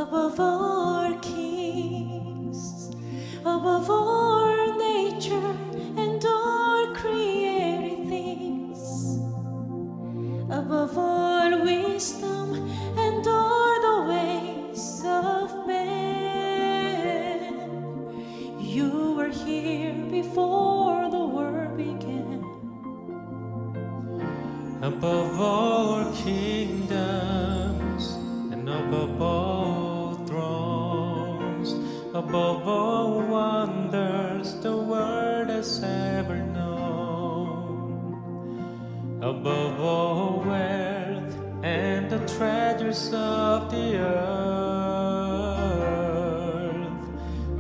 above all kings, above all nature and all created things, above all wisdom and all the ways of man. You were here before the world began. Above all kingdoms and above all thrones, above all wonders the world has ever known, above all wealth and the treasures of the earth,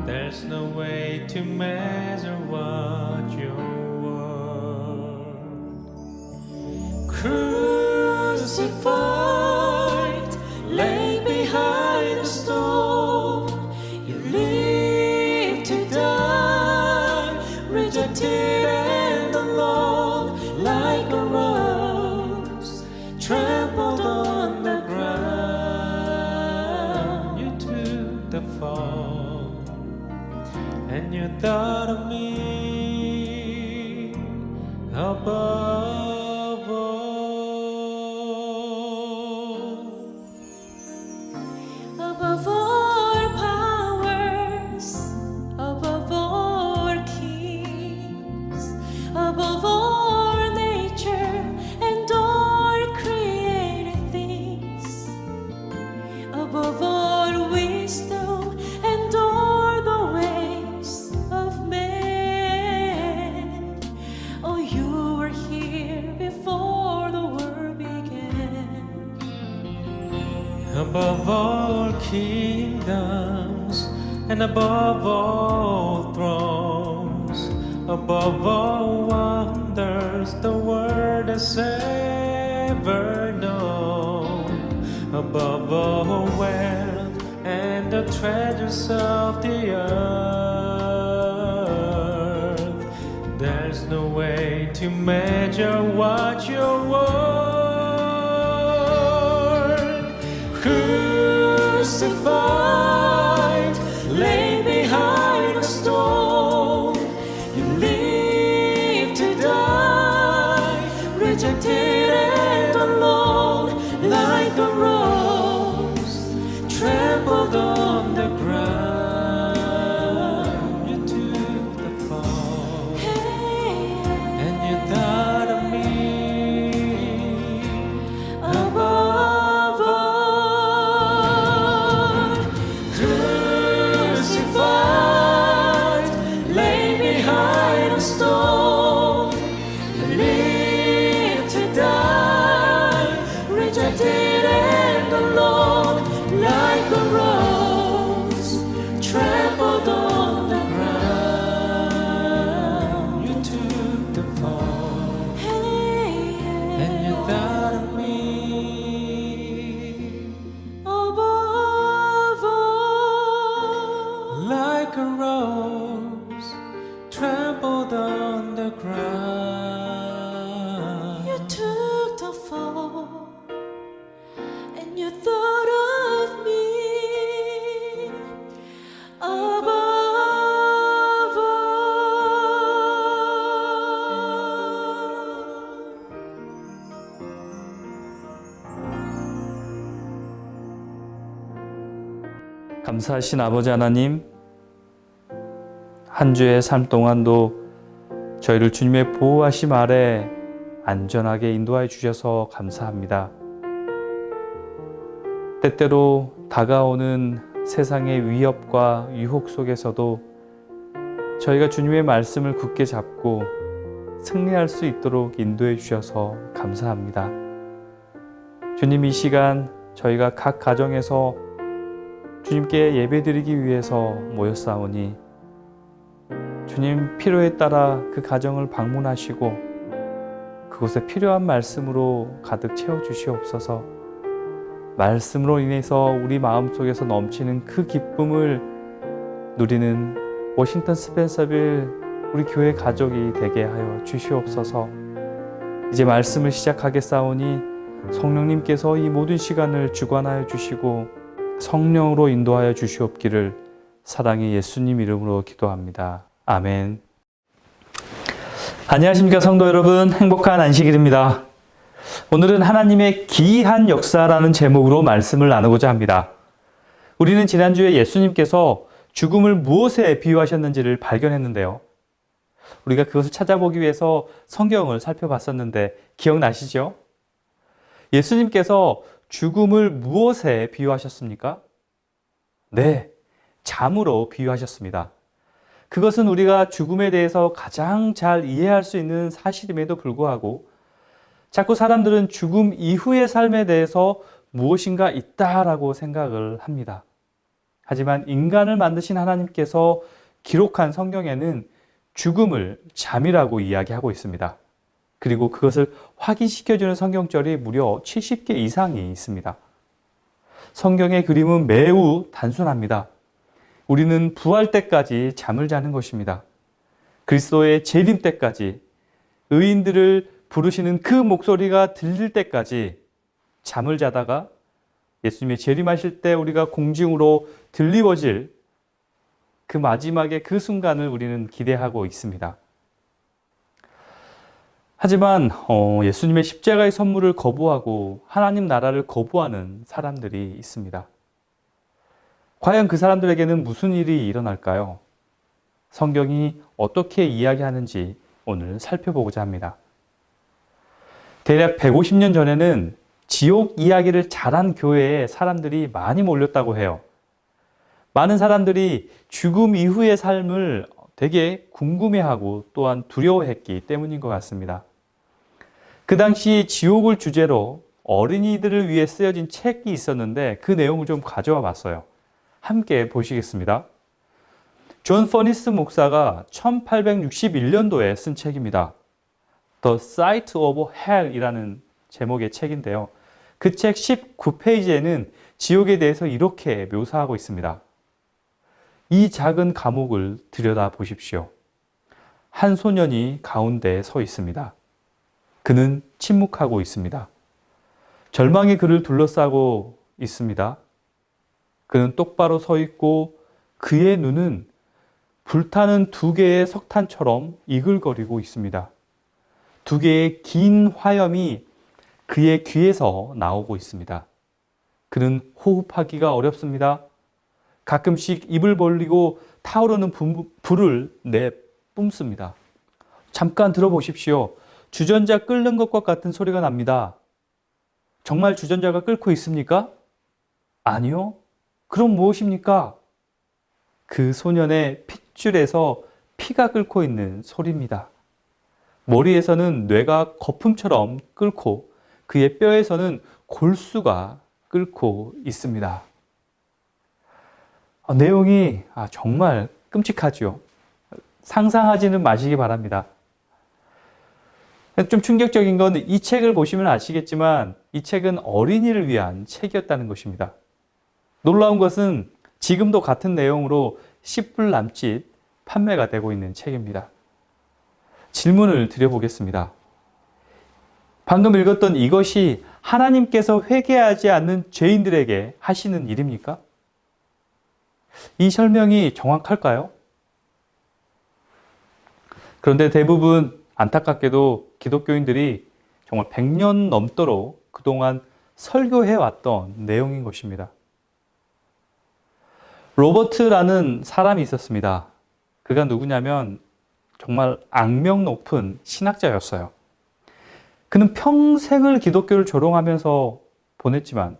there's no way to measure what you're worth. Crucified, lay behind a stone, you live to die, rejected and alone, like a rose trampled on the ground. You took the fall, and you thought of me above. Above all powers, above all kings, above all nature and all created things, above all wisdom and all the ways of man. Oh, you were here before the world began. Above all kingdoms and above all thrones, above all wonders the world has ever known, above all wealth and the treasures of the earth, there's no way to measure what you're worth. Crucified, lay behind a stone, you live to die, rejected and alone, like a rose trampled on the ground. You took the fall, and you thought of me above. Stone, you live to die, rejected and alone, like a rose trampled on the ground. You took the fall, and you thought of me above all, like a rose trampled on the ground. you took the fall, and you thought of me above all. 감사하신 아버지 하나님, 한 주의 삶 동안도 저희를 주님의 보호하심 아래 안전하게 인도하여 주셔서 감사합니다. 때때로 다가오는 세상의 위협과 유혹 속에서도 저희가 주님의 말씀을 굳게 잡고 승리할 수 있도록 인도해 주셔서 감사합니다. 주님, 이 시간 저희가 각 가정에서 주님께 예배드리기 위해서 모였사오니 주님, 필요에 따라 그 가정을 방문하시고 그곳에 필요한 말씀으로 가득 채워주시옵소서. 말씀으로 인해서 우리 마음속에서 넘치는 그 기쁨을 누리는 워싱턴 스펜서빌 우리 교회 가족이 되게 하여 주시옵소서. 이제 말씀을 시작하겠사오니 성령님께서 이 모든 시간을 주관하여 주시고 성령으로 인도하여 주시옵기를 사랑의 예수님 이름으로 기도합니다. 아멘. 안녕하십니까 성도 여러분, 행복한 안식일입니다. 오늘은 하나님의 기이한 역사라는 제목으로 말씀을 나누고자 합니다. 우리는 지난주에 예수님께서 죽음을 무엇에 비유하셨는지를 발견했는데요. 우리가 그것을 찾아보기 위해서 성경을 살펴봤었는데 기억나시죠? 예수님께서 죽음을 무엇에 비유하셨습니까? 네, 잠으로 비유하셨습니다. 그것은 우리가 죽음에 대해서 가장 잘 이해할 수 있는 사실임에도 불구하고 자꾸 사람들은 죽음 이후의 삶에 대해서 무엇인가 있다라고 생각을 합니다. 하지만 인간을 만드신 하나님께서 기록한 성경에는 죽음을 잠이라고 이야기하고 있습니다. 그리고 그것을 확인시켜주는 성경절이 무려 70개 이상이 있습니다. 성경의 그림은 매우 단순합니다. 우리는 부활 때까지 잠을 자는 것입니다. 그리스도의 재림 때까지, 의인들을 부르시는 그 목소리가 들릴 때까지 잠을 자다가 예수님의 재림하실 때 우리가 공중으로 들리워질 그 마지막의 그 순간을 우리는 기대하고 있습니다. 하지만 예수님의 십자가의 선물을 거부하고 하나님 나라를 거부하는 사람들이 있습니다. 과연 그 사람들에게는 무슨 일이 일어날까요? 성경이 어떻게 이야기하는지 오늘 살펴보고자 합니다. 대략 150년 전에는 지옥 이야기를 잘한 교회에 사람들이 많이 몰렸다고 해요. 많은 사람들이 죽음 이후의 삶을 되게 궁금해하고 또한 두려워했기 때문인 것 같습니다. 그 당시 지옥을 주제로 어린이들을 위해 쓰여진 책이 있었는데 그 내용을 좀 가져와 봤어요. 함께 보시겠습니다. 존 퍼니스 목사가 1861년도에 쓴 책입니다. The Sight of Hell이라는 제목의 책인데요. 그 책 19페이지에는 지옥에 대해서 이렇게 묘사하고 있습니다. 이 작은 감옥을 들여다 보십시오. 한 소년이 가운데 서 있습니다. 그는 침묵하고 있습니다. 절망이 그를 둘러싸고 있습니다. 그는 똑바로 서 있고 그의 눈은 불타는 두 개의 석탄처럼 이글거리고 있습니다. 두 개의 긴 화염이 그의 귀에서 나오고 있습니다. 그는 호흡하기가 어렵습니다. 가끔씩 입을 벌리고 타오르는 불을 내뿜습니다. 잠깐 들어보십시오. 주전자 끓는 것과 같은 소리가 납니다. 정말 주전자가 끓고 있습니까? 아니요. 그럼 무엇입니까? 그 소년의 핏줄에서 피가 끓고 있는 소리입니다. 머리에서는 뇌가 거품처럼 끓고 그의 뼈에서는 골수가 끓고 있습니다. 내용이 정말 끔찍하죠. 상상하지는 마시기 바랍니다. 좀 충격적인 건 이 책을 보시면 아시겠지만 이 책은 어린이를 위한 책이었다는 것입니다. 놀라운 것은 지금도 같은 내용으로 10불 남짓 판매가 되고 있는 책입니다. 질문을 드려보겠습니다. 방금 읽었던 이것이 하나님께서 회개하지 않는 죄인들에게 하시는 일입니까? 이 설명이 정확할까요? 그런데 대부분 안타깝게도 기독교인들이 정말 100년 넘도록 그동안 설교해왔던 내용인 것입니다. 로버트라는 사람이 있었습니다. 그가 누구냐면 정말 악명 높은 신학자였어요. 그는 평생을 기독교를 조롱하면서 보냈지만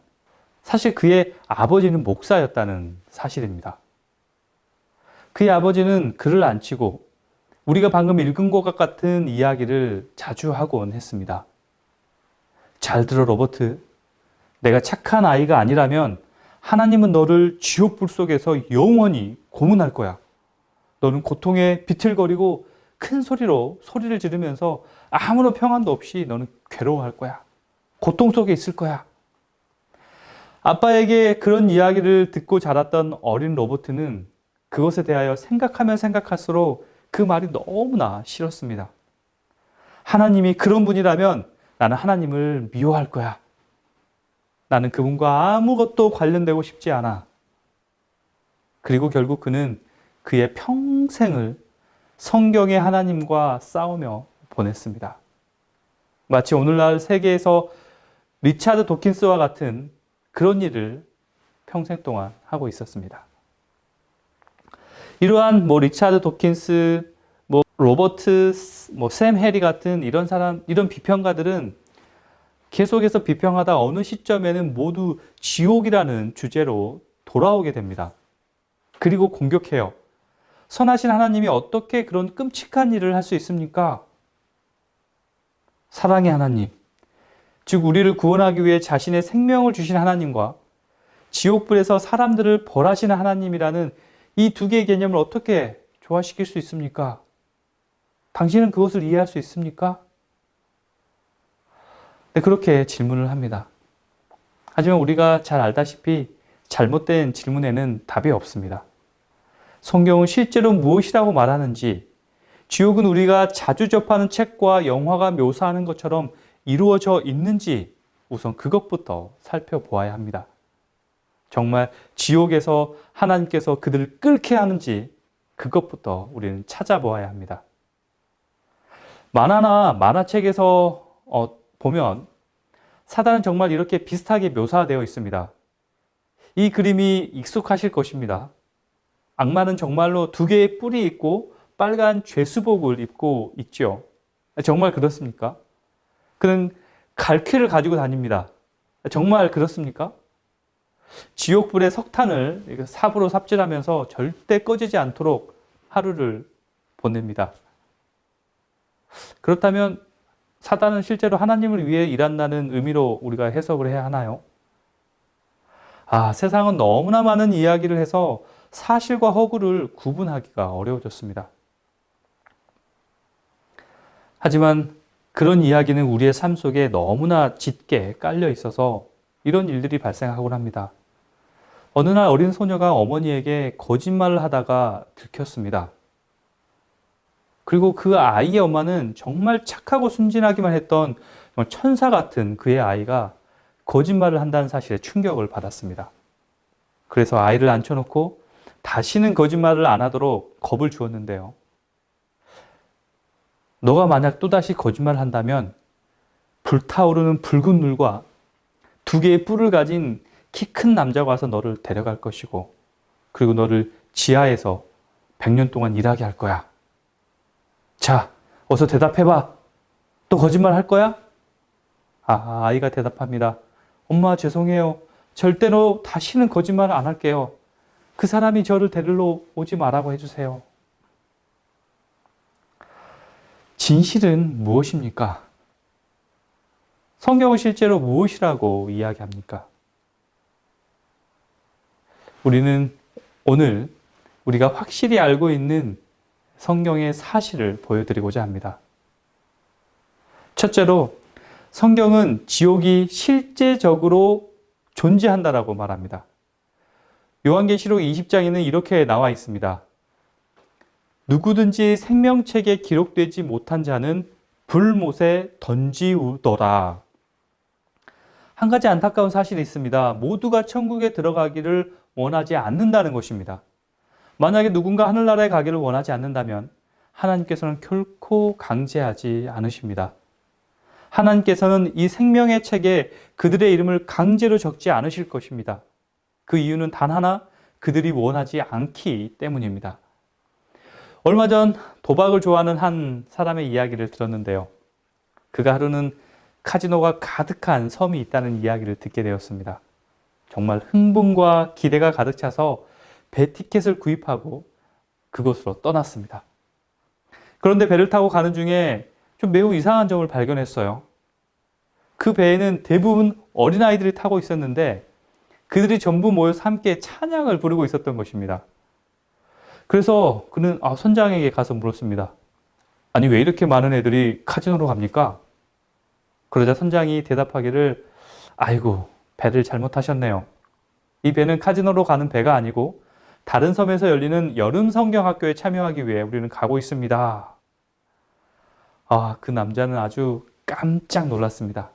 사실 그의 아버지는 목사였다는 사실입니다. 그의 아버지는 그를 안 치고 우리가 방금 읽은 것과 같은 이야기를 자주 하곤 했습니다. 잘 들어 로버트. 내가 착한 아이가 아니라면 하나님은 너를 지옥불 속에서 영원히 고문할 거야. 너는 고통에 비틀거리고 큰 소리로 소리를 지르면서 아무런 평안도 없이 너는 괴로워할 거야. 고통 속에 있을 거야. 아빠에게 그런 이야기를 듣고 자랐던 어린 로버트는 그것에 대하여 생각하면 생각할수록 그 말이 너무나 싫었습니다. 하나님이 그런 분이라면 나는 하나님을 미워할 거야. 나는 그분과 아무것도 관련되고 싶지 않아. 그리고 결국 그는 그의 평생을 성경의 하나님과 싸우며 보냈습니다. 마치 오늘날 세계에서 리차드 도킨스와 같은 그런 일을 평생 동안 하고 있었습니다. 이러한 리차드 도킨스, 로버트, 샘 해리 같은 이런 사람, 이런 비평가들은 계속해서 비평하다 어느 시점에는 모두 지옥이라는 주제로 돌아오게 됩니다. 그리고 공격해요. 선하신 하나님이 어떻게 그런 끔찍한 일을 할 수 있습니까? 사랑의 하나님, 즉 우리를 구원하기 위해 자신의 생명을 주신 하나님과 지옥불에서 사람들을 벌하시는 하나님이라는 이 두 개의 개념을 어떻게 조화시킬 수 있습니까? 당신은 그것을 이해할 수 있습니까? 네, 그렇게 질문을 합니다. 하지만 우리가 잘 알다시피 잘못된 질문에는 답이 없습니다. 성경은 실제로 무엇이라고 말하는지, 지옥은 우리가 자주 접하는 책과 영화가 묘사하는 것처럼 이루어져 있는지 우선 그것부터 살펴보아야 합니다. 정말 지옥에서 하나님께서 그들을 끓게 하는지 그것부터 우리는 찾아보아야 합니다. 만화나 만화책에서 보면 사단은 정말 이렇게 비슷하게 묘사되어 있습니다. 이 그림이 익숙하실 것입니다. 악마는 정말로 두 개의 뿔이 있고 빨간 죄수복을 입고 있죠. 정말 그렇습니까? 그는 갈퀴를 가지고 다닙니다. 정말 그렇습니까? 지옥불의 석탄을 삽으로 삽질하면서 절대 꺼지지 않도록 하루를 보냅니다. 그렇다면 사단은 실제로 하나님을 위해 일한다는 의미로 우리가 해석을 해야 하나요? 세상은 너무나 많은 이야기를 해서 사실과 허구를 구분하기가 어려워졌습니다. 하지만 그런 이야기는 우리의 삶 속에 너무나 짙게 깔려 있어서 이런 일들이 발생하곤 합니다. 어느 날 어린 소녀가 어머니에게 거짓말을 하다가 들켰습니다. 그리고 그 아이의 엄마는 정말 착하고 순진하기만 했던 천사 같은 그의 아이가 거짓말을 한다는 사실에 충격을 받았습니다. 그래서 아이를 앉혀놓고 다시는 거짓말을 안 하도록 겁을 주었는데요. 너가 만약 또다시 거짓말을 한다면 불타오르는 붉은 눈과 두 개의 뿔을 가진 키 큰 남자가 와서 너를 데려갈 것이고, 그리고 너를 지하에서 100년 동안 일하게 할 거야. 자, 어서 대답해봐. 또 거짓말 할 거야? 아이가 대답합니다. 엄마, 죄송해요. 절대로 다시는 거짓말 안 할게요. 그 사람이 저를 데리러 오지 말라고 해주세요. 진실은 무엇입니까? 성경은 실제로 무엇이라고 이야기합니까? 우리는 오늘 우리가 확실히 알고 있는 성경의 사실을 보여드리고자 합니다. 첫째로, 성경은 지옥이 실제적으로 존재한다라고 말합니다. 요한계시록 20장에는 이렇게 나와 있습니다. 누구든지 생명책에 기록되지 못한 자는 불못에 던지우더라. 한 가지 안타까운 사실이 있습니다. 모두가 천국에 들어가기를 원하지 않는다는 것입니다. 만약에 누군가 하늘나라에 가기를 원하지 않는다면 하나님께서는 결코 강제하지 않으십니다. 하나님께서는 이 생명의 책에 그들의 이름을 강제로 적지 않으실 것입니다. 그 이유는 단 하나, 그들이 원하지 않기 때문입니다. 얼마 전 도박을 좋아하는 한 사람의 이야기를 들었는데요. 그가 하루는 카지노가 가득한 섬이 있다는 이야기를 듣게 되었습니다. 정말 흥분과 기대가 가득 차서 배 티켓을 구입하고 그곳으로 떠났습니다. 그런데 배를 타고 가는 중에 좀 매우 이상한 점을 발견했어요. 그 배에는 대부분 어린아이들이 타고 있었는데 그들이 전부 모여서 함께 찬양을 부르고 있었던 것입니다. 그래서 그는 선장에게 가서 물었습니다. 아니, 왜 이렇게 많은 애들이 카지노로 갑니까? 그러자 선장이 대답하기를, 아이고, 배를 잘못 타셨네요. 이 배는 카지노로 가는 배가 아니고 다른 섬에서 열리는 여름 성경학교에 참여하기 위해 우리는 가고 있습니다. 그 남자는 아주 깜짝 놀랐습니다.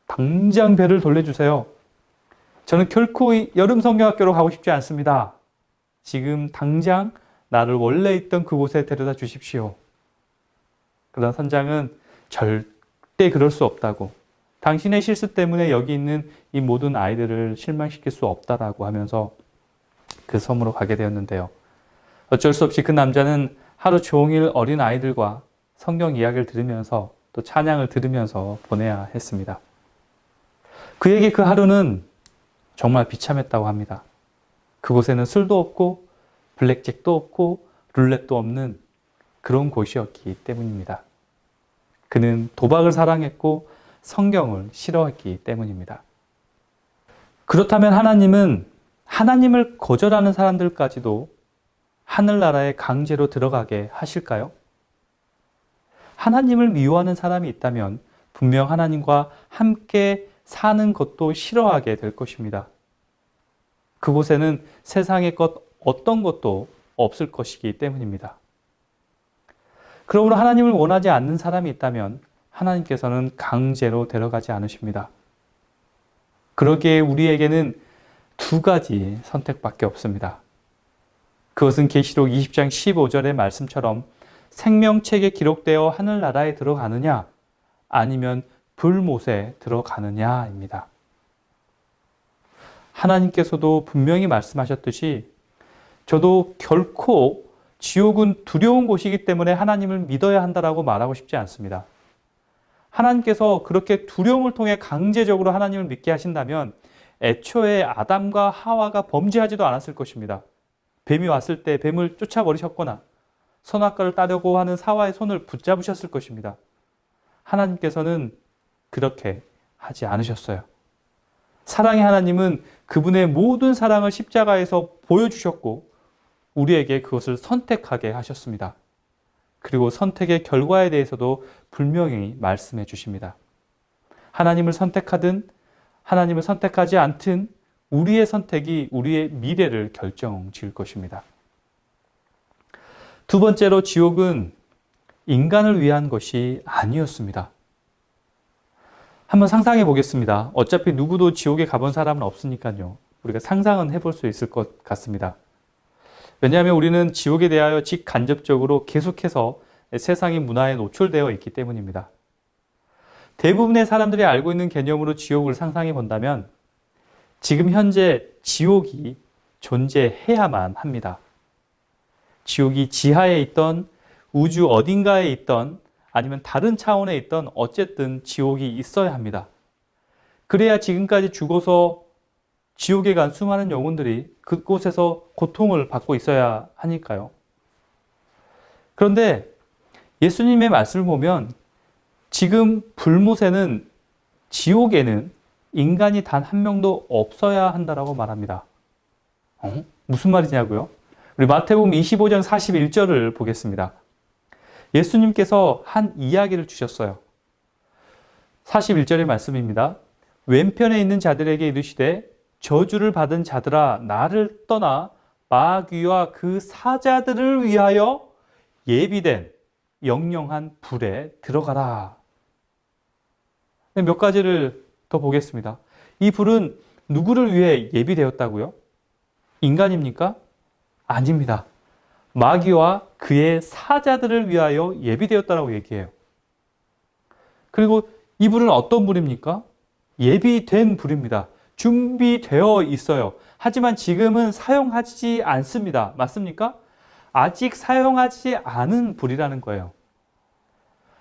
당장 배를 돌려주세요. 저는 결코 여름 성경학교로 가고 싶지 않습니다. 지금 당장 나를 원래 있던 그곳에 데려다 주십시오. 그러나 선장은 절대 그럴 수 없다고, 당신의 실수 때문에 여기 있는 이 모든 아이들을 실망시킬 수 없다라고 하면서 그 섬으로 가게 되었는데요. 어쩔 수 없이 그 남자는 하루 종일 어린 아이들과 성경 이야기를 들으면서 또 찬양을 들으면서 보내야 했습니다. 그에게 그 하루는 정말 비참했다고 합니다. 그곳에는 술도 없고 블랙잭도 없고 룰렛도 없는 그런 곳이었기 때문입니다. 그는 도박을 사랑했고 성경을 싫어했기 때문입니다. 그렇다면 하나님은 하나님을 거절하는 사람들까지도 하늘나라에 강제로 들어가게 하실까요? 하나님을 미워하는 사람이 있다면 분명 하나님과 함께 사는 것도 싫어하게 될 것입니다. 그곳에는 세상의 것 어떤 것도 없을 것이기 때문입니다. 그러므로 하나님을 원하지 않는 사람이 있다면 하나님께서는 강제로 데려가지 않으십니다. 그러기에 우리에게는 두 가지 선택밖에 없습니다. 그것은 계시록 20장 15절의 말씀처럼 생명책에 기록되어 하늘나라에 들어가느냐 아니면 불못에 들어가느냐입니다. 하나님께서도 분명히 말씀하셨듯이 저도 결코 지옥은 두려운 곳이기 때문에 하나님을 믿어야 한다라고 말하고 싶지 않습니다. 하나님께서 그렇게 두려움을 통해 강제적으로 하나님을 믿게 하신다면 애초에 아담과 하와가 범죄하지도 않았을 것입니다. 뱀이 왔을 때 뱀을 쫓아버리셨거나 선악과를 따려고 하는 사와의 손을 붙잡으셨을 것입니다. 하나님께서는 그렇게 하지 않으셨어요. 사랑의 하나님은 그분의 모든 사랑을 십자가에서 보여주셨고 우리에게 그것을 선택하게 하셨습니다. 그리고 선택의 결과에 대해서도 분명히 말씀해 주십니다. 하나님을 선택하든 하나님을 선택하지 않든 우리의 선택이 우리의 미래를 결정 지을 것입니다. 두 번째로 지옥은 인간을 위한 것이 아니었습니다. 한번 상상해 보겠습니다. 어차피 누구도 지옥에 가본 사람은 없으니까요. 우리가 상상은 해볼 수 있을 것 같습니다. 왜냐하면 우리는 지옥에 대하여 직간접적으로 계속해서 세상의 문화에 노출되어 있기 때문입니다. 대부분의 사람들이 알고 있는 개념으로 지옥을 상상해 본다면 지금 현재 지옥이 존재해야만 합니다. 지옥이 지하에 있던 우주 어딘가에 있던 아니면 다른 차원에 있던 어쨌든 지옥이 있어야 합니다. 그래야 지금까지 죽어서 지옥에 간 수많은 영혼들이 그곳에서 고통을 받고 있어야 하니까요. 그런데 예수님의 말씀을 보면 지금 불못에는 지옥에는 인간이 단 한 명도 없어야 한다라고 말합니다. 무슨 말이냐고요? 우리 마태복음 25장 41절을 보겠습니다. 예수님께서 한 이야기를 주셨어요. 41절의 말씀입니다. 왼편에 있는 자들에게 이르시되 저주를 받은 자들아 나를 떠나 마귀와 그 사자들을 위하여 예비된 영영한 불에 들어가라. 몇 가지를 더 보겠습니다. 이 불은 누구를 위해 예비되었다고요? 인간입니까? 아닙니다. 마귀와 그의 사자들을 위하여 예비되었다라고 얘기해요. 그리고 이 불은 어떤 불입니까? 예비된 불입니다. 준비되어 있어요. 하지만 지금은 사용하지 않습니다. 맞습니까? 아직 사용하지 않은 불이라는 거예요.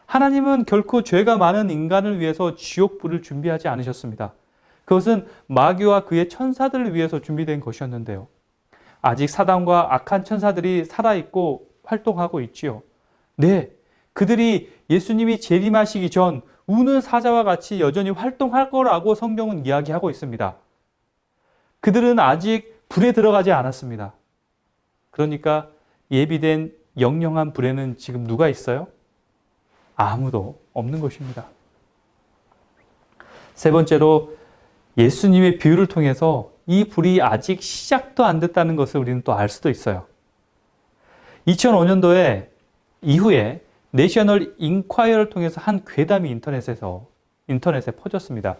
하나님은 결코 죄가 많은 인간을 위해서 지옥불을 준비하지 않으셨습니다. 그것은 마귀와 그의 천사들을 위해서 준비된 것이었는데요. 아직 사단과 악한 천사들이 살아있고 활동하고 있지요. 네, 그들이 예수님이 재림하시기 전 우는 사자와 같이 여전히 활동할 거라고 성경은 이야기하고 있습니다. 그들은 아직 불에 들어가지 않았습니다. 그러니까 예비된 영영한 불에는 지금 누가 있어요? 아무도 없는 것입니다. 세 번째로 예수님의 비유를 통해서 이 불이 아직 시작도 안 됐다는 것을 우리는 또 알 수도 있어요. 2005년도에 이후에 내셔널 인콰이어를 통해서 한 괴담이 인터넷에 퍼졌습니다.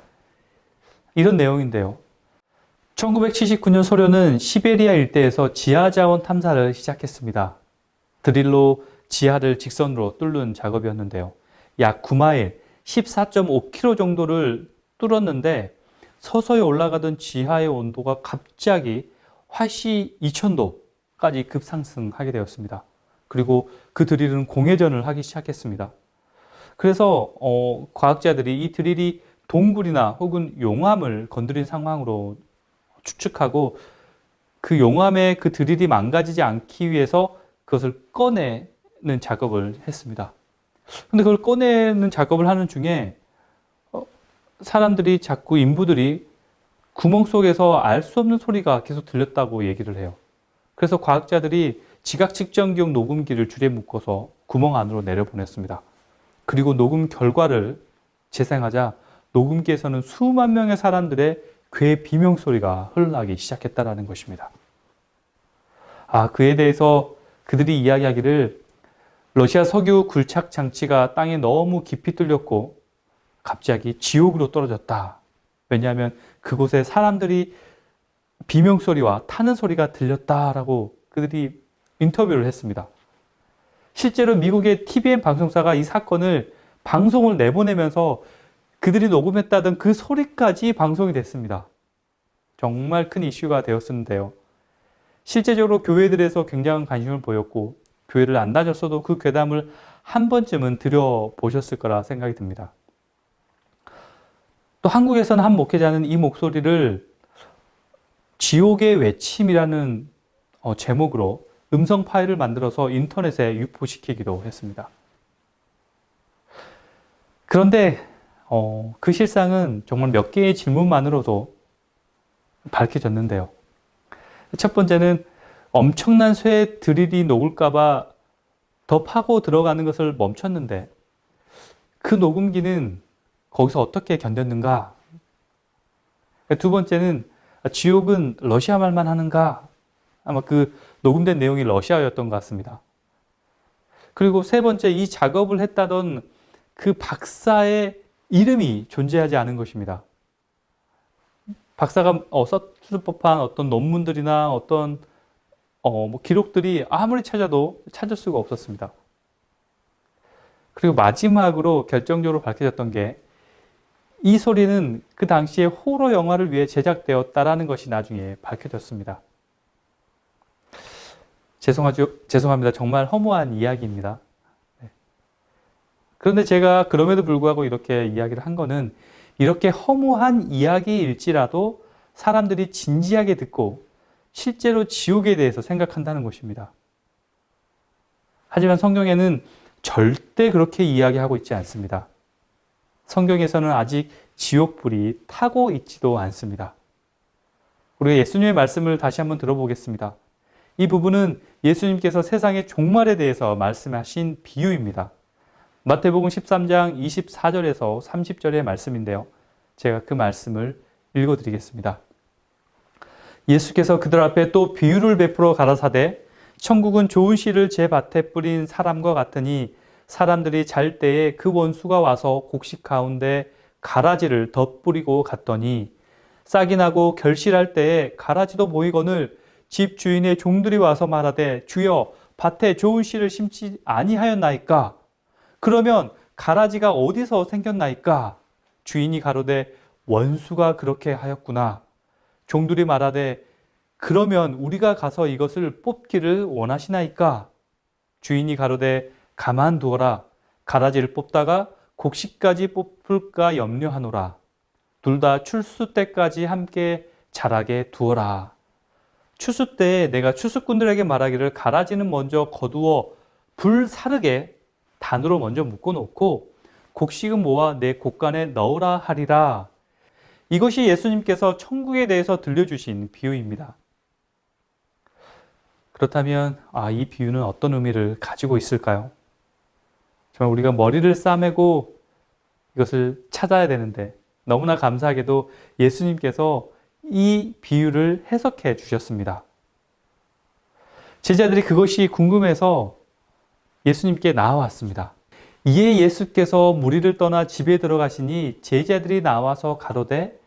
이런 내용인데요. 1979년 소련은 시베리아 일대에서 지하자원 탐사를 시작했습니다. 드릴로 지하를 직선으로 뚫는 작업이었는데요. 약 9마일, 14.5km 정도를 뚫었는데 서서히 올라가던 지하의 온도가 갑자기 화씨 2000도까지 급상승하게 되었습니다. 그리고 그 드릴은 공회전을 하기 시작했습니다. 그래서 과학자들이 이 드릴이 동굴이나 혹은 용암을 건드린 상황으로 추측하고 그 용암의 그 드릴이 망가지지 않기 위해서 그것을 꺼내는 작업을 했습니다. 근데 그걸 꺼내는 작업을 하는 중에 사람들이 자꾸 인부들이 구멍 속에서 알 수 없는 소리가 계속 들렸다고 얘기를 해요. 그래서 과학자들이 지각 측정기용 녹음기를 줄에 묶어서 구멍 안으로 내려보냈습니다. 그리고 녹음 결과를 재생하자 녹음기에서는 수만 명의 사람들의 괴 비명 소리가 흘러나기 시작했다는 것입니다. 그에 대해서 그들이 이야기하기를 러시아 석유 굴착 장치가 땅에 너무 깊이 뚫렸고 갑자기 지옥으로 떨어졌다. 왜냐하면 그곳에 사람들이 비명 소리와 타는 소리가 들렸다라고 그들이 인터뷰를 했습니다. 실제로 미국의 TVN 방송사가 이 사건을 방송을 내보내면서 그들이 녹음했다던 그 소리까지 방송이 됐습니다. 정말 큰 이슈가 되었는데요. 실제적으로 교회들에서 굉장한 관심을 보였고 교회를 안 다녔어도 그 괴담을 한 번쯤은 들여보셨을 거라 생각이 듭니다. 또 한국에서는 한 목회자는 이 목소리를 지옥의 외침이라는 제목으로 음성 파일을 만들어서 인터넷에 유포시키기도 했습니다. 그런데 그 실상은 정말 몇 개의 질문만으로도 밝혀졌는데요. 첫 번째는 엄청난 쇠 드릴이 녹을까봐 더 파고 들어가는 것을 멈췄는데 그 녹음기는 거기서 어떻게 견뎠는가? 두 번째는 지옥은 러시아 말만 하는가? 아마 그 녹음된 내용이 러시아였던 것 같습니다. 그리고 세 번째, 이 작업을 했다던 그 박사의 이름이 존재하지 않은 것입니다. 박사가 썼을 법한 어떤 논문들이나 어떤 기록들이 아무리 찾아도 찾을 수가 없었습니다. 그리고 마지막으로 결정적으로 밝혀졌던 게 이 소리는 그 당시에 호러 영화를 위해 제작되었다라는 것이 나중에 밝혀졌습니다. 죄송합니다. 정말 허무한 이야기입니다. 그런데 제가 그럼에도 불구하고 이렇게 이야기를 한 거는 이렇게 허무한 이야기일지라도 사람들이 진지하게 듣고 실제로 지옥에 대해서 생각한다는 것입니다. 하지만 성경에는 절대 그렇게 이야기하고 있지 않습니다. 성경에서는 아직 지옥불이 타고 있지도 않습니다. 우리가 예수님의 말씀을 다시 한번 들어보겠습니다. 이 부분은 예수님께서 세상의 종말에 대해서 말씀하신 비유입니다. 마태복음 13장 24절에서 30절의 말씀인데요. 제가 그 말씀을 읽어드리겠습니다. 예수께서 그들 앞에 또 비유를 베풀어 가라사대 천국은 좋은 씨를 제 밭에 뿌린 사람과 같으니 사람들이 잘 때에 그 원수가 와서 곡식 가운데 가라지를 덧뿌리고 갔더니 싹이 나고 결실할 때에 가라지도 보이거늘 집 주인의 종들이 와서 말하되 주여 밭에 좋은 씨를 심지 아니하였나이까? 그러면 가라지가 어디서 생겼나이까? 주인이 가로되 원수가 그렇게 하였구나. 종들이 말하되 그러면 우리가 가서 이것을 뽑기를 원하시나이까? 주인이 가로되 가만두어라. 가라지를 뽑다가 곡식까지 뽑을까 염려하노라. 둘 다 출수 때까지 함께 자라게 두어라. 추수 때에 내가 추수꾼들에게 말하기를 가라지는 먼저 거두어 불 사르게 단으로 먼저 묶어놓고 곡식은 모아 내 곡간에 넣으라 하리라. 이것이 예수님께서 천국에 대해서 들려주신 비유입니다. 그렇다면 이 비유는 어떤 의미를 가지고 있을까요? 정말 우리가 머리를 싸매고 이것을 찾아야 되는데 너무나 감사하게도 예수님께서 이 비유를 해석해 주셨습니다. 제자들이 그것이 궁금해서 예수님께 나와왔습니다. 이에 예수께서 무리를 떠나 집에 들어가시니 제자들이 나와서 가로되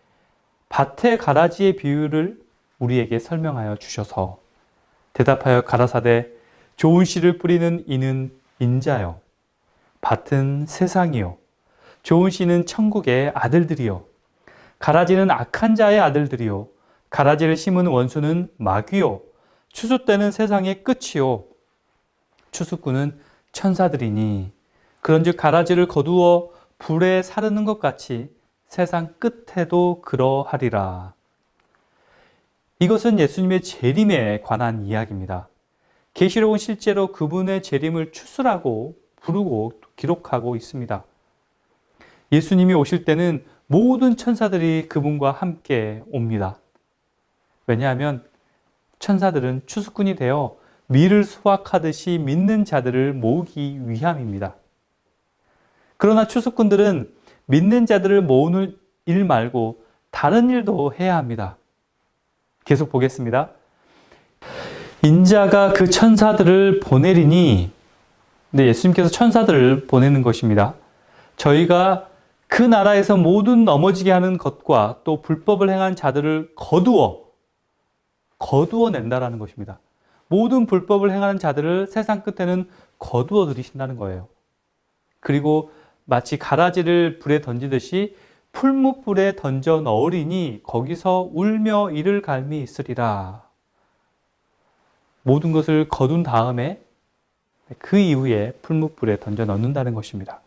밭의 가라지의 비유를 우리에게 설명하여 주셔서 대답하여 가라사대 좋은 씨를 뿌리는 이는 인자요 밭은 세상이요 좋은 씨는 천국의 아들들이요 가라지는 악한 자의 아들들이요 가라지를 심은 원수는 마귀요 추수 때는 세상의 끝이요 추수꾼은 천사들이니 그런즉 가라지를 거두어 불에 사르는 것 같이 세상 끝에도 그러하리라. 이것은 예수님의 재림에 관한 이야기입니다. 계시록은 실제로 그분의 재림을 추수라고 부르고 기록하고 있습니다. 예수님이 오실 때는 모든 천사들이 그분과 함께 옵니다. 왜냐하면 천사들은 추수꾼이 되어 밀을 수확하듯이 믿는 자들을 모으기 위함입니다. 그러나 추수꾼들은 믿는 자들을 모으는 일 말고 다른 일도 해야 합니다. 계속 보겠습니다. 인자가 그 천사들을 보내리니, 네, 예수님께서 천사들을 보내는 것입니다. 저희가 그 나라에서 모든 넘어지게 하는 것과 또 불법을 행한 자들을 거두어낸다라는 것입니다. 모든 불법을 행하는 자들을 세상 끝에는 거두어 들이신다는 거예요. 그리고 마치 가라지를 불에 던지듯이 풀무불에 던져 넣으리니 거기서 울며 이를 갈미 있으리라. 모든 것을 거둔 다음에 그 이후에 풀무불에 던져 넣는다는 것입니다.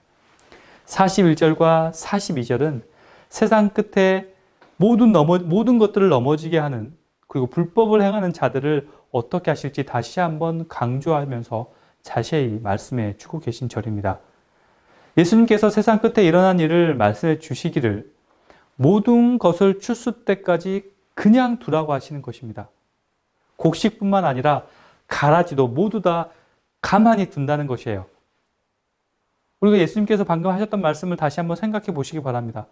41절과 42절은 세상 끝에 모든 것들을 넘어지게 하는 그리고 불법을 행하는 자들을 어떻게 하실지 다시 한번 강조하면서 자세히 말씀해 주고 계신 절입니다. 예수님께서 세상 끝에 일어난 일을 말씀해 주시기를 모든 것을 추수 때까지 그냥 두라고 하시는 것입니다. 곡식뿐만 아니라 가라지도 모두 다 가만히 둔다는 것이에요. 우리가 예수님께서 방금 하셨던 말씀을 다시 한번 생각해 보시기 바랍니다.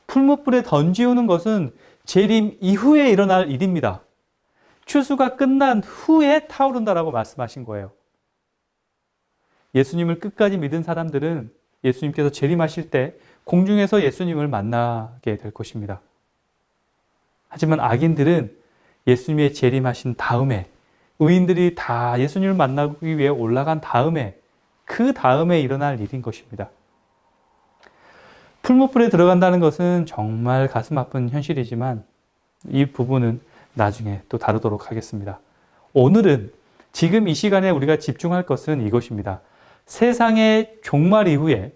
풀무불에 던지우는 것은 재림 이후에 일어날 일입니다. 추수가 끝난 후에 타오른다라고 말씀하신 거예요. 예수님을 끝까지 믿은 사람들은 예수님께서 재림하실 때 공중에서 예수님을 만나게 될 것입니다. 하지만 악인들은 예수님의 재림하신 다음에 의인들이 다 예수님을 만나기 위해 올라간 다음에 그 다음에 일어날 일인 것입니다. 풀무불에 들어간다는 것은 정말 가슴 아픈 현실이지만 이 부분은 나중에 또 다루도록 하겠습니다. 오늘은 지금 이 시간에 우리가 집중할 것은 이것입니다. 세상의 종말 이후에,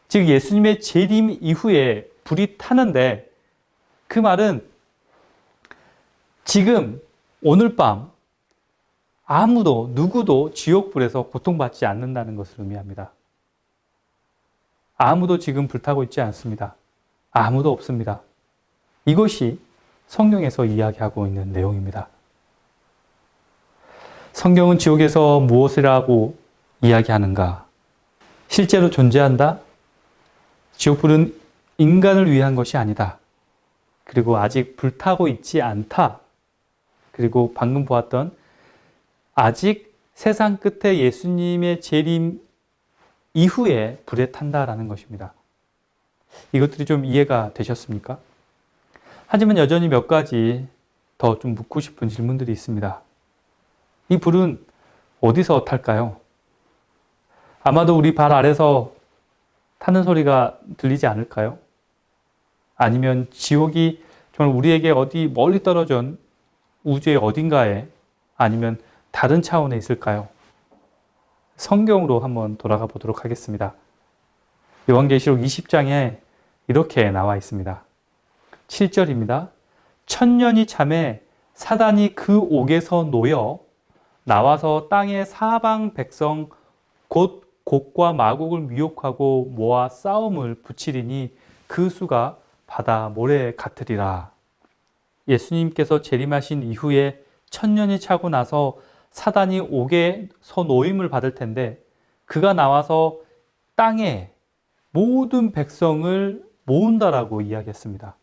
즉 예수님의 재림 이후에 불이 타는데 그 말은 지금 오늘 밤 누구도 지옥불에서 고통받지 않는다는 것을 의미합니다. 아무도 지금 불타고 있지 않습니다. 아무도 없습니다. 이것이 성경에서 이야기하고 있는 내용입니다. 성경은 지옥에서 무엇이라고 이야기하는가? 실제로 존재한다? 지옥불은 인간을 위한 것이 아니다. 그리고 아직 불타고 있지 않다. 그리고 방금 보았던 아직 세상 끝에 예수님의 재림 이후에 불에 탄다라는 것입니다. 이것들이 좀 이해가 되셨습니까? 하지만 여전히 몇 가지 더 좀 묻고 싶은 질문들이 있습니다. 이 불은 어디서 탈까요? 아마도 우리 발 아래서 타는 소리가 들리지 않을까요? 아니면 지옥이 정말 우리에게 어디 멀리 떨어진 우주의 어딘가에 아니면 다른 차원에 있을까요? 성경으로 한번 돌아가 보도록 하겠습니다. 요한계시록 20장에 이렇게 나와 있습니다. 7절입니다. 천년이 참에 사단이 그 옥에서 놓여 나와서 땅의 사방 백성 곧 곡과 마곡을 미혹하고 모아 싸움을 붙이리니 그 수가 바다 모래 같으리라. 예수님께서 재림하신 이후에 천년이 차고 나서 사단이 옥에서 노임을 받을 텐데 그가 나와서 땅에 모든 백성을 모은다라고 이야기했습니다.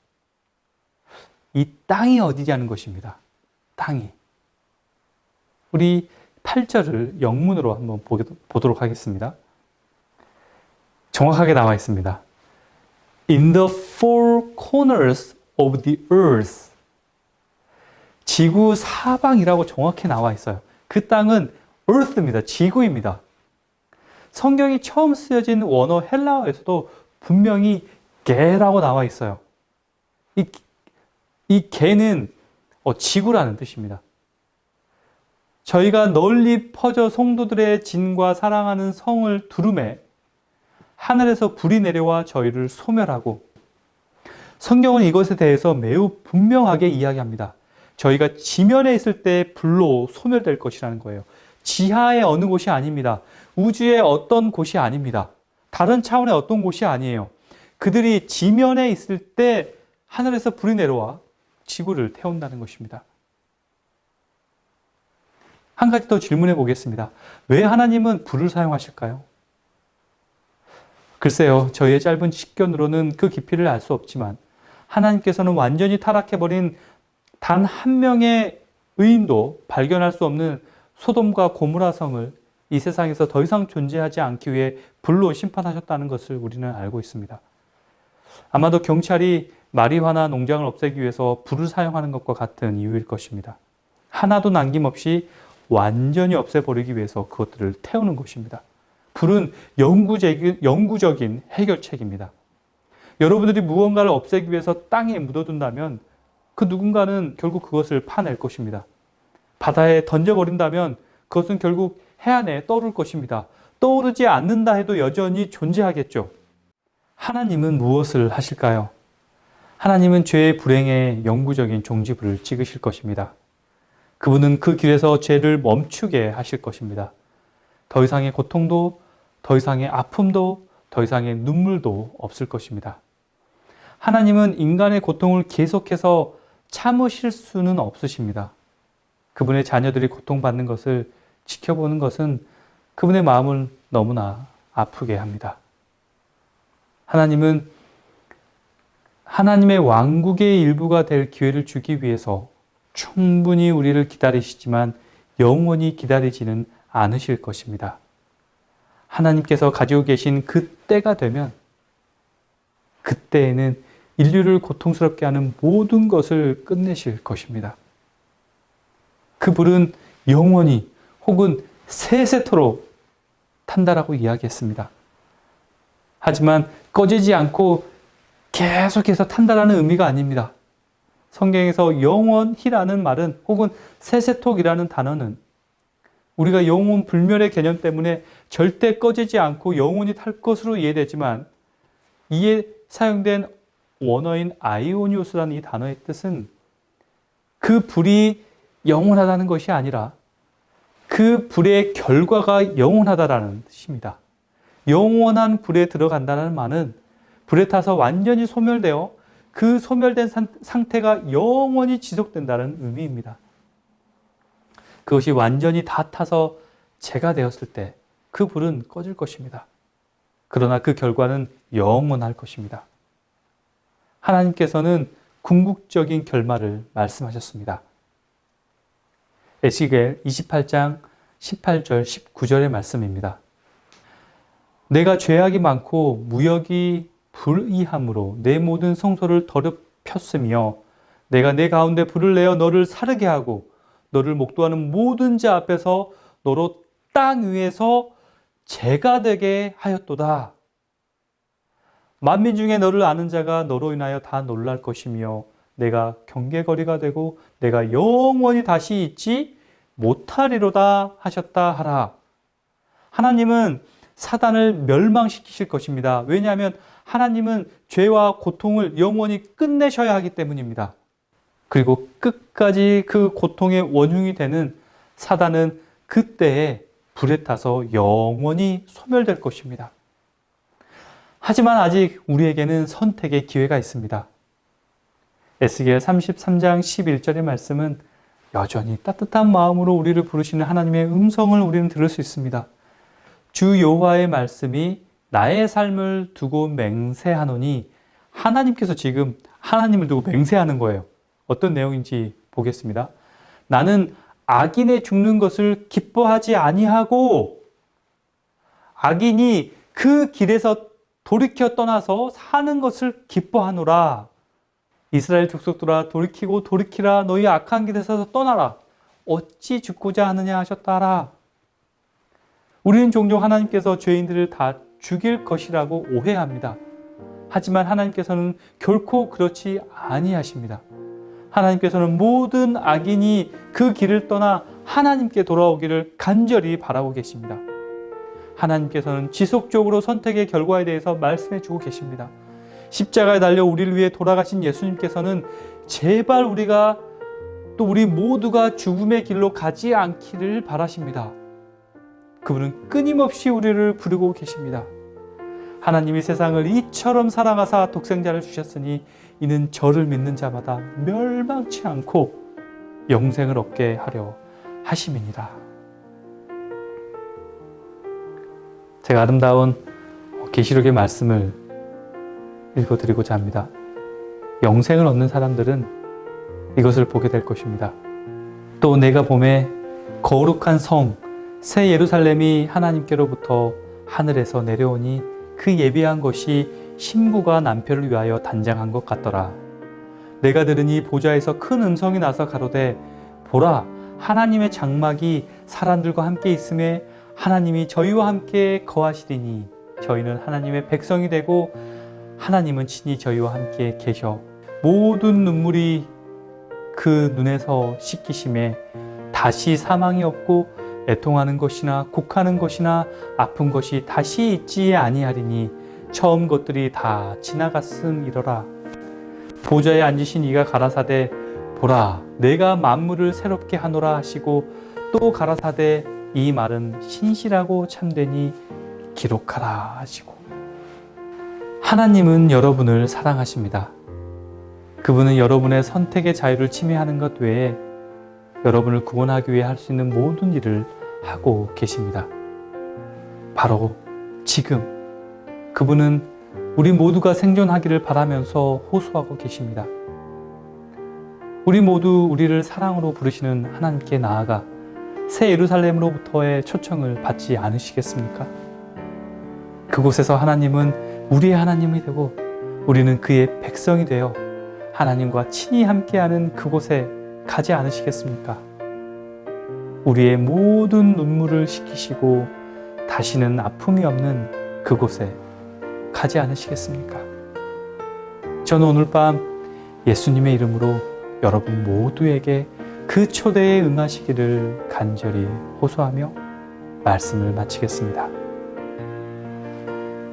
이 땅이 어디냐는 것입니다. 땅이. 우리 8절을 영문으로 한번 보도록 하겠습니다. 정확하게 나와 있습니다. In the four corners of the earth. 지구 사방이라고 정확히 나와 있어요. 그 땅은 earth입니다. 지구입니다. 성경이 처음 쓰여진 원어 헬라어에서도 분명히 개라고 나와 있어요. 이 개는 지구라는 뜻입니다. 저희가 널리 퍼져 성도들의 진과 사랑하는 성을 두름에 하늘에서 불이 내려와 저희를 소멸하고, 성경은 이것에 대해서 매우 분명하게 이야기합니다. 저희가 지면에 있을 때 불로 소멸될 것이라는 거예요. 지하의 어느 곳이 아닙니다. 우주의 어떤 곳이 아닙니다. 다른 차원의 어떤 곳이 아니에요. 그들이 지면에 있을 때 하늘에서 불이 내려와 지구를 태운다는 것입니다. 한 가지 더 질문해 보겠습니다. 왜 하나님은 불을 사용하실까요? 글쎄요, 저희의 짧은 식견으로는 그 깊이를 알 수 없지만 하나님께서는 완전히 타락해버린 단 한 명의 의인도 발견할 수 없는 소돔과 고모라 성을 이 세상에서 더 이상 존재하지 않기 위해 불로 심판하셨다는 것을 우리는 알고 있습니다. 아마도 경찰이 마리화나 농장을 없애기 위해서 불을 사용하는 것과 같은 이유일 것입니다. 하나도 남김없이 완전히 없애버리기 위해서 그것들을 태우는 것입니다. 불은 영구적인 해결책입니다. 여러분들이 무언가를 없애기 위해서 땅에 묻어둔다면 그 누군가는 결국 그것을 파낼 것입니다. 바다에 던져버린다면 그것은 결국 해안에 떠오를 것입니다. 떠오르지 않는다 해도 여전히 존재하겠죠. 하나님은 무엇을 하실까요? 하나님은 죄의 불행에 영구적인 종지부를 찍으실 것입니다. 그분은 그 길에서 죄를 멈추게 하실 것입니다. 더 이상의 고통도, 더 이상의 아픔도, 더 이상의 눈물도 없을 것입니다. 하나님은 인간의 고통을 계속해서 참으실 수는 없으십니다. 그분의 자녀들이 고통받는 것을 지켜보는 것은 그분의 마음을 너무나 아프게 합니다. 하나님은 하나님의 왕국의 일부가 될 기회를 주기 위해서 충분히 우리를 기다리시지만 영원히 기다리지는 않으실 것입니다. 하나님께서 가지고 계신 그 때가 되면 그때에는 인류를 고통스럽게 하는 모든 것을 끝내실 것입니다. 그 불은 영원히 혹은 세세토록 탄다라고 이야기했습니다. 하지만 꺼지지 않고 계속해서 탄다라는 의미가 아닙니다. 성경에서 영원히라는 말은 혹은 세세톡이라는 단어는 우리가 영원 불멸의 개념 때문에 절대 꺼지지 않고 영원히 탈 것으로 이해되지만 이에 사용된 원어인 아이오니오스라는 이 단어의 뜻은 그 불이 영원하다는 것이 아니라 그 불의 결과가 영원하다라는 뜻입니다. 영원한 불에 들어간다는 말은 불에 타서 완전히 소멸되어 그 소멸된 상태가 영원히 지속된다는 의미입니다. 그것이 완전히 다 타서 재가 되었을 때 그 불은 꺼질 것입니다. 그러나 그 결과는 영원할 것입니다. 하나님께서는 궁극적인 결말을 말씀하셨습니다. 에스겔 28장 18절 19절의 말씀입니다. 내가 죄악이 많고 무역이 불의함으로 내 모든 성소를 더럽혔으며 내가 내 가운데 불을 내어 너를 사르게 하고 너를 목도하는 모든 자 앞에서 너로 땅 위에서 죄가 되게 하였도다. 만민 중에 너를 아는 자가 너로 인하여 다 놀랄 것이며 내가 경계거리가 되고 내가 영원히 다시 잊지 못하리로다 하셨다 하라. 하나님은 사단을 멸망시키실 것입니다. 왜냐하면 하나님은 죄와 고통을 영원히 끝내셔야 하기 때문입니다. 그리고 끝까지 그 고통의 원흉이 되는 사단은 그때에 불에 타서 영원히 소멸될 것입니다. 하지만 아직 우리에게는 선택의 기회가 있습니다. 에스겔 33장 11절의 말씀은 여전히 따뜻한 마음으로 우리를 부르시는 하나님의 음성을 우리는 들을 수 있습니다. 주 여호와의 말씀이 나의 삶을 두고 맹세하노니, 하나님께서 지금 하나님을 두고 맹세하는 거예요. 어떤 내용인지 보겠습니다. 나는 악인의 죽는 것을 기뻐하지 아니하고 악인이 그 길에서 돌이켜 떠나서 사는 것을 기뻐하노라. 이스라엘 족속들아 돌이키고 돌이키라. 너희 악한 길에서 떠나라. 어찌 죽고자 하느냐 하셨다라. 우리는 종종 하나님께서 죄인들을 다 죽일 것이라고 오해합니다. 하지만 하나님께서는 결코 그렇지 아니하십니다. 하나님께서는 모든 악인이 그 길을 떠나 하나님께 돌아오기를 간절히 바라고 계십니다. 하나님께서는 지속적으로 선택의 결과에 대해서 말씀해 주고 계십니다. 십자가에 달려 우리를 위해 돌아가신 예수님께서는 제발 우리가 또 우리 모두가 죽음의 길로 가지 않기를 바라십니다. 그분은 끊임없이 우리를 부르고 계십니다. 하나님이 세상을 이처럼 사랑하사 독생자를 주셨으니 이는 저를 믿는 자마다 멸망치 않고 영생을 얻게 하려 하심이니라. 제가 아름다운 계시록의 말씀을 읽어드리고자 합니다. 영생을 얻는 사람들은 이것을 보게 될 것입니다. 또 내가 보매 거룩한 성 새 예루살렘이 하나님께로부터 하늘에서 내려오니 그 예비한 것이 신부가 남편을 위하여 단장한 것 같더라. 내가 들으니 보좌에서 큰 음성이 나서 가로되 보라 하나님의 장막이 사람들과 함께 있음에 하나님이 저희와 함께 거하시리니 저희는 하나님의 백성이 되고 하나님은 친히 저희와 함께 계셔 모든 눈물이 그 눈에서 씻기심에 다시 사망이 없고 애통하는 것이나 곡하는 것이나 아픈 것이 다시 있지 아니하리니 처음 것들이 다 지나갔음이러라. 보좌에 앉으신 이가 가라사대 보라 내가 만물을 새롭게 하노라 하시고 또 가라사대 이 말은 신실하고 참되니 기록하라 하시고. 하나님은 여러분을 사랑하십니다. 그분은 여러분의 선택의 자유를 침해하는 것 외에 여러분을 구원하기 위해 할 수 있는 모든 일을 하고 계십니다. 바로 지금 그분은 우리 모두가 생존하기를 바라면서 호소하고 계십니다. 우리 모두 우리를 사랑으로 부르시는 하나님께 나아가 새 예루살렘으로부터의 초청을 받지 않으시겠습니까? 그곳에서 하나님은 우리의 하나님이 되고 우리는 그의 백성이 되어 하나님과 친히 함께하는 그곳에 가지 않으시겠습니까? 우리의 모든 눈물을 씻기시고 다시는 아픔이 없는 그곳에 가지 않으시겠습니까? 저는 오늘 밤 예수님의 이름으로 여러분 모두에게 그 초대에 응하시기를 간절히 호소하며 말씀을 마치겠습니다.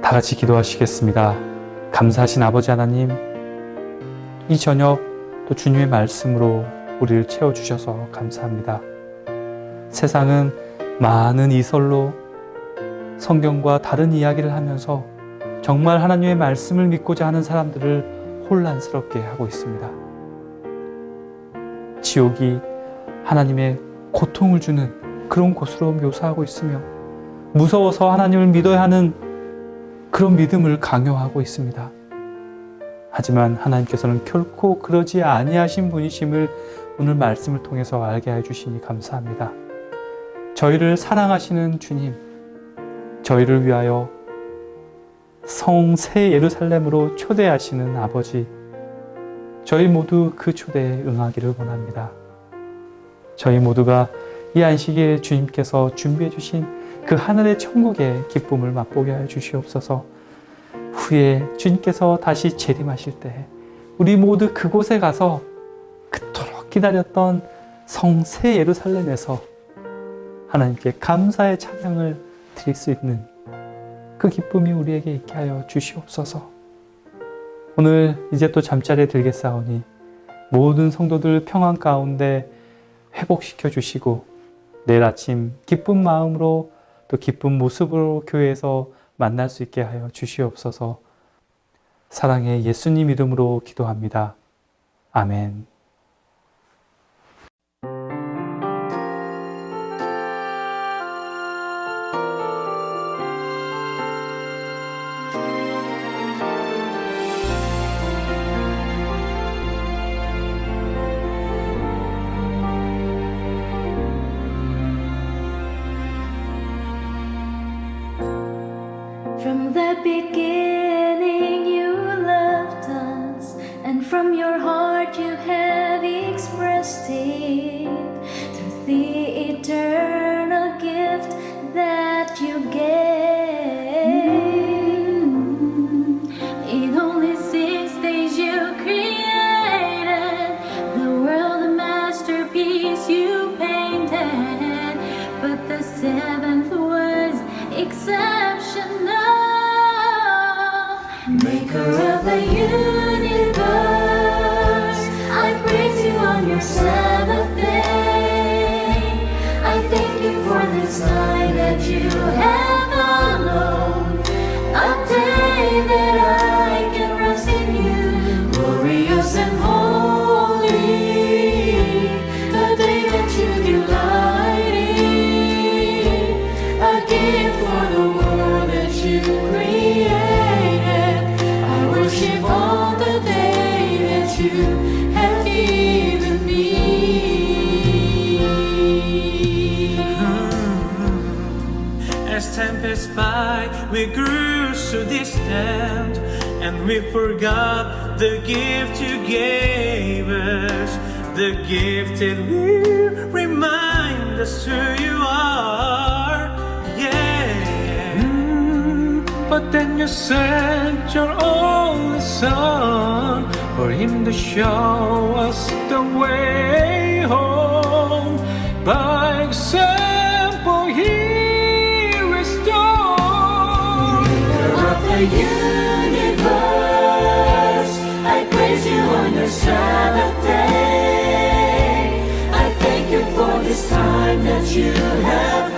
다 같이 기도하시겠습니다. 감사하신 아버지 하나님, 이 저녁 또 주님의 말씀으로 우리를 채워주셔서 감사합니다. 세상은 많은 이설로 성경과 다른 이야기를 하면서 정말 하나님의 말씀을 믿고자 하는 사람들을 혼란스럽게 하고 있습니다. 지옥이 하나님의 고통을 주는 그런 곳으로 묘사하고 있으며 무서워서 하나님을 믿어야 하는 그런 믿음을 강요하고 있습니다. 하지만 하나님께서는 결코 그러지 아니하신 분이심을 오늘 말씀을 통해서 알게 해주시니 감사합니다. 저희를 사랑하시는 주님, 저희를 위하여 성 새 예루살렘으로 초대하시는 아버지, 저희 모두 그 초대에 응하기를 원합니다. 저희 모두가 이 안식일에 주님께서 준비해 주신 그 하늘의 천국의 기쁨을 맛보게 하여 주시옵소서. 후에 주님께서 다시 재림하실 때 우리 모두 그곳에 가서 그토록 기다렸던 성 새 예루살렘에서 하나님께 감사의 찬양을 드릴 수 있는 그 기쁨이 우리에게 있게 하여 주시옵소서. 오늘 이제 또 잠자리에 들겠사오니 모든 성도들 평안 가운데 회복시켜 주시고 내일 아침 기쁜 마음으로 또 기쁜 모습으로 교회에서 만날 수 있게 하여 주시옵소서. 사랑의 예수님 이름으로 기도합니다. 아멘. From the beginning you loved us, and from from your heart you have expressed it through the eternal gift that you gave. In only 6 days you created the world, a masterpiece you painted, but the 7th was exceptional. Maker of the universe, I praise you on your Sabbath day. I thank you for this time that you have alone, a day that I can rest in you, glorious and holy, the day that you delight in, a gift for the world that you created. Worship on the day that you have given me. As time passed by, we grew so distant, and we forgot the gift you gave us. The gift that will remind us who you are. Yeah. But then you sent your only son for him to show us the way home. By example, he restored. Maker of the universe, I praise you on your Sabbath day. I thank you for this time that you have